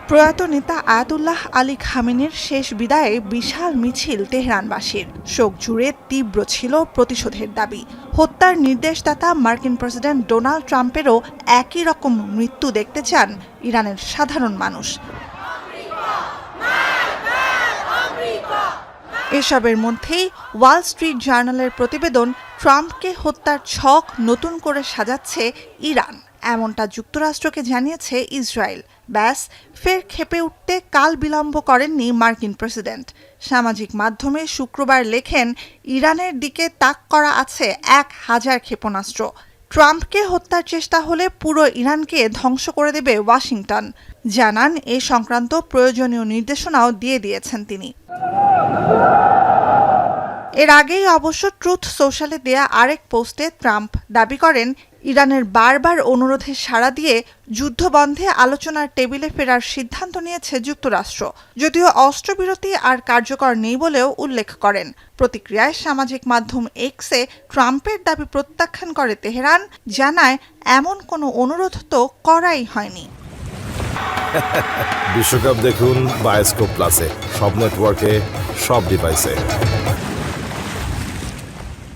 প্রয়াত নেতা Ayatollah Ali খামেনির শেষ বিদায়ে বিশাল মিছিল তেহরানবাসীর। শোক জুড়ে তীব্র ছিল প্রতিশোধের দাবি। হত্যার নির্দেশদাতা মার্কিন প্রেসিডেন্ট ডোনাল্ড ট্রাম্পেরও একই রকম মৃত্যু দেখতে চান ইরানের সাধারণ মানুষ। এসবের মধ্যেই ওয়াল স্ট্রিট জার্নালের প্রতিবেদন, ট্রাম্পকে হত্যার ছক নতুন করে সাজাচ্ছে ইরান, এমনটা যুক্তরাষ্ট্রকে জানিয়েছে ইসরায়েল। ব্যাস, ফের ক্ষেপে উঠতে কাল বিলম্ব করেননি মার্কিন প্রেসিডেন্ট। সামাজিক মাধ্যমে শুক্রবার লেখেন, ইরানের দিকে তাক করা আছে 1000 ক্ষেপণাস্ত্র। ট্রাম্পকে হত্যার চেষ্টা হলে পুরো ইরানকে ধ্বংস করে দেবে ওয়াশিংটন। জানান, এ সংক্রান্ত প্রয়োজনীয় নির্দেশনাও দিয়ে দিয়েছেন তিনি। এর আগেই অবশ্য ট্রুথ সোশ্যালে দেয়া আরেক পোস্টে ট্রাম্প দাবি করেন, ইরানের বারবার অনুরোধে সাড়া দিয়ে যুদ্ধবন্ধে আলোচনার টেবিলে ফেরার সিদ্ধান্ত নিয়েছে যুক্তরাষ্ট্র, যদিও অস্ত্রবিরতি আর কার্যকর নেই বলেও উল্লেখ করেন। প্রতিক্রিয়ায় সামাজিক মাধ্যম এক্সে ট্রাম্পের দাবি প্রত্যাখ্যান করে তেহরান, জানায় এমন কোনো অনুরোধ তো করাই হয়নি। বিশ্বকাপ দেখুন বায়োস্কোপ প্লাসে, সব নেটওয়ার্কে, সব ডিভাইসে।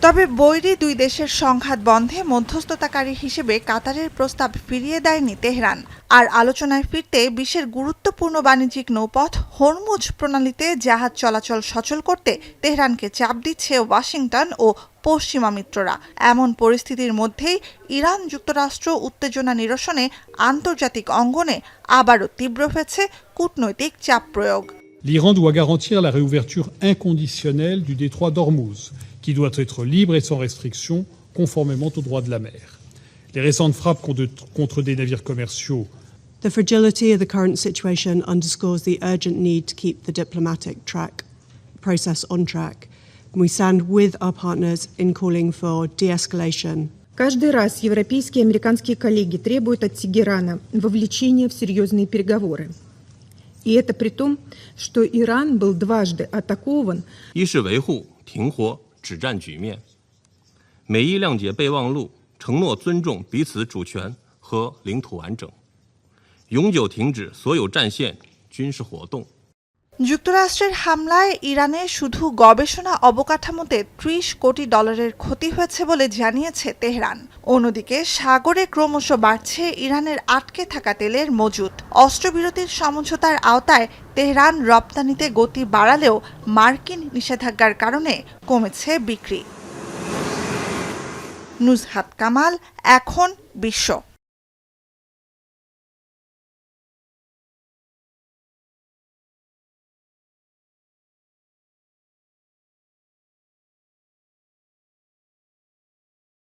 তবে বৈরী দুই দেশের সংঘাত বন্ধে মধ্যস্থতাকারী হিসেবে কাতারের প্রস্তাব ফিরিয়ে দেয়নি তেহরান। আর আলোচনায় ফিরতে বিশ্বের গুরুত্বপূর্ণ বাণিজ্যিক নৌপথ হরমুজ প্রণালীতে জাহাজ চলাচল সচল করতে তেহরানকে চাপ দিচ্ছে ওয়াশিংটন ও পশ্চিমা মিত্ররা। এমন পরিস্থিতির মধ্যেই ইরান যুক্তরাষ্ট্র উত্তেজনা নিরসনে আন্তর্জাতিক অঙ্গনে আবারও তীব্র হয়েছে কূটনৈতিক চাপ প্রয়োগ। L'Iran doit garantir la réouverture inconditionnelle du détroit d'Ormuz, qui doit être libre et sans restriction, conformément au droit de la mer. Les récentes frappes contre des navires commerciaux. The fragility of the current situation underscores the urgent need to keep the diplomatic process on track. We stand with our partners in calling for de-escalation. Каждый раз европейские и американские коллеги требуют от Тегерана вовлечения в серьезные переговоры. И это при том, что Иран был дважды атакован. 一是维护停火止战局面，美伊谅解备忘录承诺尊重彼此主权和领土完整，永久停止所有战线军事活动。যুক্তরাষ্ট্রের হামলায় ইরানে শুধু গবেষণা অবকাঠামোতে $30 কোটি ক্ষতি হয়েছে বলে জানিয়েছে Tehran. অন্যদিকে সাগরে ক্রমশ বাড়ছে ইরানের আটকে থাকা তেলের মজুত। অস্ত্রবিরতির সমঝোতার আওতায় তেহরান রপ্তানিতে গতি বাড়ালেও মার্কিন নিষেধাজ্ঞার কারণে কমেছে বিক্রি। নুজহাত কামাল, এখন বিশ্ব।